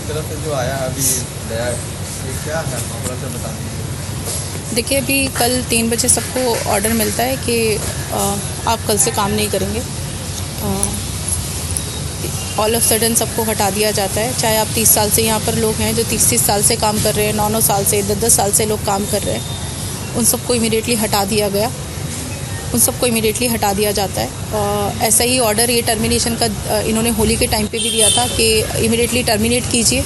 तरफ से जो आया है अभी नया, ये क्या है मामला से बता दीजिए। देखिए, अभी कल 3 बजे सबको ऑर्डर मिलता है कि आप कल से काम नहीं करेंगे। ऑल ऑफ सडन सबको हटा दिया जाता है। चाहे आप 30 साल से यहाँ पर लोग हैं जो 30-30 साल से काम कर रहे हैं, 9-9 साल से, 10-10 साल से लोग काम कर रहे हैं, उन सबको इमीडिएटली हटा दिया गया। उन सबको इमीडिएटली हटा दिया जाता है। ऐसा ही ऑर्डर ये टर्मिनेशन का इन्होंने होली के टाइम पे भी दिया था कि इमीडिएटली टर्मिनेट कीजिए।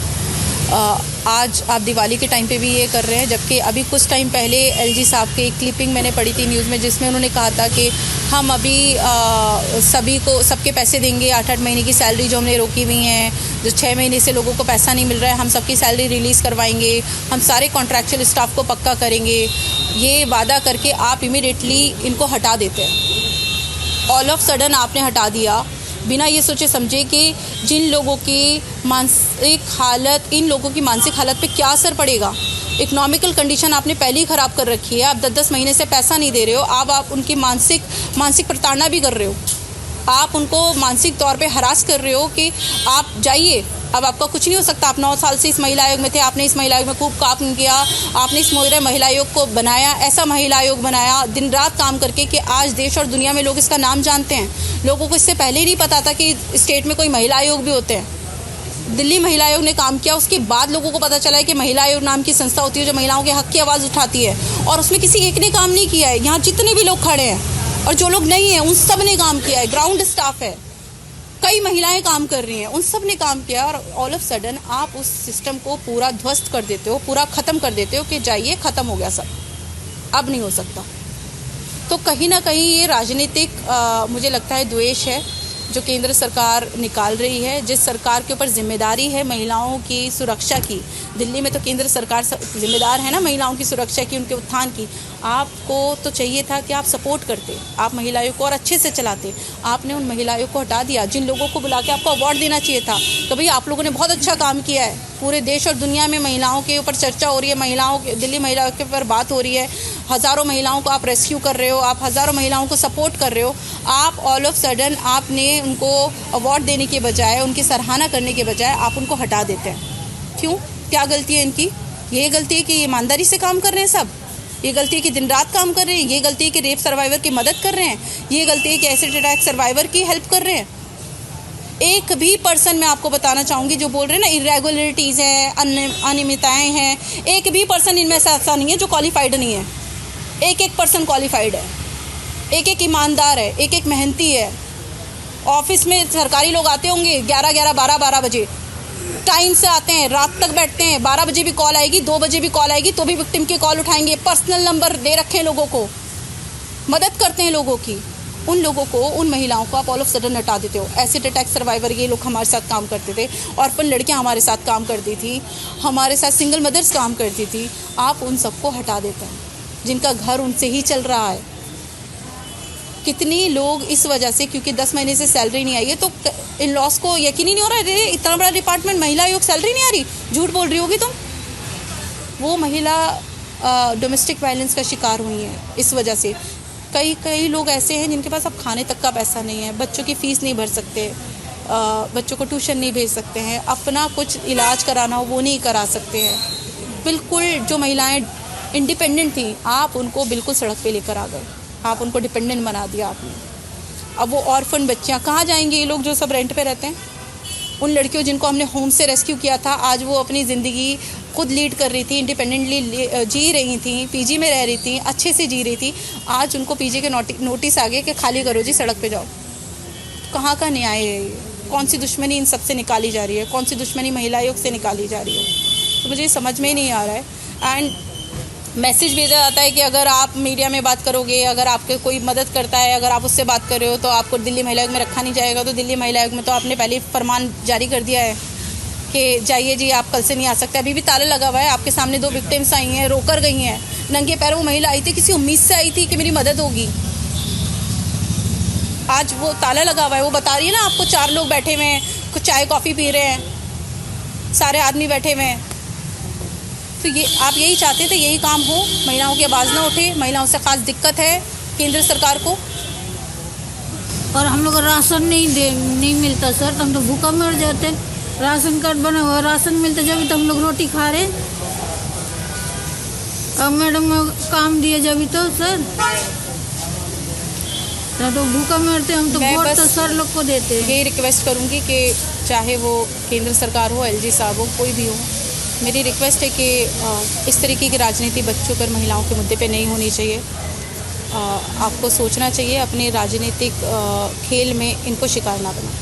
आज आप दिवाली के टाइम पे भी ये कर रहे हैं, जबकि अभी कुछ टाइम पहले एलजी साहब की एक क्लिपिंग मैंने पढ़ी थी न्यूज़ में, जिसमें उन्होंने कहा था कि हम अभी सभी को सबके पैसे देंगे, 8-8 महीने की सैलरी जो हमने रोकी हुई हैं, जो 6 महीने से लोगों को पैसा नहीं मिल रहा है, हम सबकी सैलरी रिलीज़ करवाएंगे, हम सारे कॉन्ट्रैक्चुअल स्टाफ को पक्का करेंगे। ये वादा करके आप इमीडिएटली इनको हटा देते हैं। ऑल ऑफ सडन आपने हटा दिया बिना ये सोचे समझे कि जिन लोगों की मानसिक हालत, इन लोगों की मानसिक हालत पे क्या असर पड़ेगा। इकोनॉमिकल कंडीशन आपने पहले ही ख़राब कर रखी है। आप 10-10 महीने से पैसा नहीं दे रहे हो। आप उनकी मानसिक प्रताड़ना भी कर रहे हो। आप उनको मानसिक तौर पे हरास कर रहे हो कि आप जाइए, अब आपका कुछ नहीं हो सकता। आप 9 साल से इस महिला आयोग में थे, आपने इस महिला आयोग में खूब काम किया, आपने इस महिला आयोग को बनाया, ऐसा महिला आयोग बनाया दिन रात काम करके कि आज देश और दुनिया में लोग इसका नाम जानते हैं। लोगों को इससे पहले ही नहीं पता था कि स्टेट में कोई महिला आयोग भी होते हैं। दिल्ली महिला आयोग ने काम किया, उसके बाद लोगों को पता चला है कि महिला आयोग नाम की संस्था होती है जो महिलाओं के हक की आवाज़ उठाती है, और उसमें किसी एक ने काम नहीं किया है। यहाँ जितने भी लोग खड़े हैं और जो लोग नहीं हैं उन सब ने काम किया है। ग्राउंड स्टाफ है, कई महिलाएं काम कर रही हैं, उन सब ने काम किया। और ऑल ऑफ सडन आप उस सिस्टम को पूरा ध्वस्त कर देते हो, पूरा ख़त्म कर देते हो कि जाइए, ख़त्म हो गया सब, अब नहीं हो सकता। तो कहीं ना कहीं ये राजनीतिक मुझे लगता है द्वेष है जो केंद्र सरकार निकाल रही है। जिस सरकार के ऊपर जिम्मेदारी है महिलाओं की सुरक्षा की, दिल्ली में तो केंद्र सरकार जिम्मेदार है ना महिलाओं की सुरक्षा की, उनके उत्थान की। आपको तो चाहिए था कि आप सपोर्ट करते, आप महिला आयोग को और अच्छे से चलाते। आपने उन महिला आयोग को हटा दिया। जिन लोगों को बुला के आपको अवार्ड देना चाहिए था तो भाई आप लोगों ने बहुत अच्छा काम किया है। पूरे देश और दुनिया में महिलाओं के ऊपर चर्चा हो रही है, महिलाओं के दिल्ली महिला आयोग के ऊपर बात हो रही है। हज़ारों महिलाओं को आप रेस्क्यू कर रहे हो, आप हज़ारों महिलाओं को सपोर्ट कर रहे हो। आप ऑल ऑफ सडन आपने उनको अवार्ड देने के बजाय, उनकी सराहना करने के बजाय आप उनको हटा देते हैं। क्यों? क्या गलती है इनकी? ये गलती है कि ईमानदारी से काम कर रहे हैं सब, ये गलती है कि दिन रात काम कर रहे हैं, ये गलती है कि रेप सर्वाइवर की मदद कर रहे हैं, ये गलती है कि एसिड अटैक सर्वाइवर की हेल्प कर रहे हैं। एक भी पर्सन मैं आपको बताना चाहूँगी जो बोल रहे हैं ना इरेगुलरिटीज़ हैं, अनियमितताएँ हैं, एक भी पर्सन इनमें से ऐसा नहीं है जो क्वालिफाइड नहीं है। एक पर्सन क्वालिफाइड है, एक ईमानदार है, एक मेहनती है। ऑफिस में सरकारी लोग आते होंगे 11-11, 12-12 बजे टाइम से आते हैं, रात तक बैठते हैं। 12 बजे भी कॉल आएगी, 2 बजे भी कॉल आएगी तो भी विक्टिम की कॉल उठाएंगे। पर्सनल नंबर दे रखे हैं लोगों को, मदद करते हैं लोगों की। उन लोगों को, उन महिलाओं को आप ऑल ऑफ सडन हटा देते हो। एसिड अटैक सर्वाइवर ये लोग हमारे साथ काम करते थे, ऑर्फन लड़कियां हमारे साथ काम करती थी, हमारे साथ सिंगल मदर्स काम करती थी। आप उन सबको हटा देते हैं जिनका घर उनसे ही चल रहा है। कितने लोग इस वजह से, क्योंकि 10 महीने से सैलरी नहीं आई है, तो इन लॉस को यकीन ही नहीं हो रहा है, इतना बड़ा डिपार्टमेंट महिला आयोग सैलरी नहीं आ रही, झूठ बोल रही होगी तुम। वो महिला डोमेस्टिक वायलेंस का शिकार हुई है इस वजह से। कई लोग ऐसे हैं जिनके पास अब खाने तक का पैसा नहीं है, बच्चों की फ़ीस नहीं भर सकते, बच्चों को ट्यूशन नहीं भेज सकते हैं, अपना कुछ इलाज कराना हो वो नहीं करा सकते हैं। बिल्कुल जो महिलाएं इंडिपेंडेंट थी, आप उनको बिल्कुल सड़क पे लेकर आ गए, आप उनको डिपेंडेंट बना दिया आपने। अब वो ऑर्फन बच्चियाँ कहाँ जाएंगे? ये लोग जो सब रेंट पे रहते हैं, उन लड़कियों जिनको हमने होम से रेस्क्यू किया था, आज वो अपनी ज़िंदगी खुद लीड कर रही थी, इंडिपेंडेंटली जी रही थी, पीजी में रह रही थी, अच्छे से जी रही थी। आज उनको पीजी के नोटिस आ गए कि खाली करो जी, सड़क पे जाओ। कहाँ का न्याय है ये? कौन सी दुश्मनी इन सब से निकाली जा रही है? कौन सी दुश्मनी महिला आयोग से निकाली जा रही है? तो मुझे समझ में ही नहीं आ रहा है। एंड मैसेज भेजा जाता है कि अगर आप मीडिया में बात करोगे, अगर आपके कोई मदद करता है, अगर आप उससे बात कर रहे हो तो आपको दिल्ली महिला आयोग में रखा नहीं जाएगा। तो दिल्ली महिला आयोग में तो आपने पहले फरमान जारी कर दिया है कि जाइए जी, आप कल से नहीं आ सकते। अभी भी ताला लगा हुआ है। आपके सामने 2 विक्टिम्स आई हैं, रोकर गई हैं, नंगे पैरों वो महिला आई थी, किसी उम्मीद से आई थी कि मेरी मदद होगी। आज वो ताला लगा हुआ है। वो बता रही है ना आपको, 4 लोग बैठे हुए हैं, कुछ चाय कॉफ़ी पी रहे हैं, सारे आदमी बैठे हुए हैं। तो ये आप यही चाहते थे, यही काम हो, महिलाओं की आवाज़ ना उठे। महिलाओं से ख़ास दिक्कत है केंद्र सरकार को। और हम लोग को राशन नहीं मिलता सर, तो हम तो भूखा मर जाते। राशन कार्ड बना हुआ, राशन मिलता जब तो हम लोग रोटी खा रहे। अब मैडम काम दिए जब तो सर, तो भूखा मरते हम तो मैं वोट बस तो सर लोग को देते हैं। ये रिक्वेस्ट करूंगी कि चाहे वो केंद्र सरकार हो, एलजी साहब हो, कोई भी हो, मेरी रिक्वेस्ट है कि इस तरीके की राजनीति बच्चों पर, महिलाओं के मुद्दे पे नहीं होनी चाहिए। आपको सोचना चाहिए, अपने राजनीतिक खेल में इनको शिकार ना बनाएं।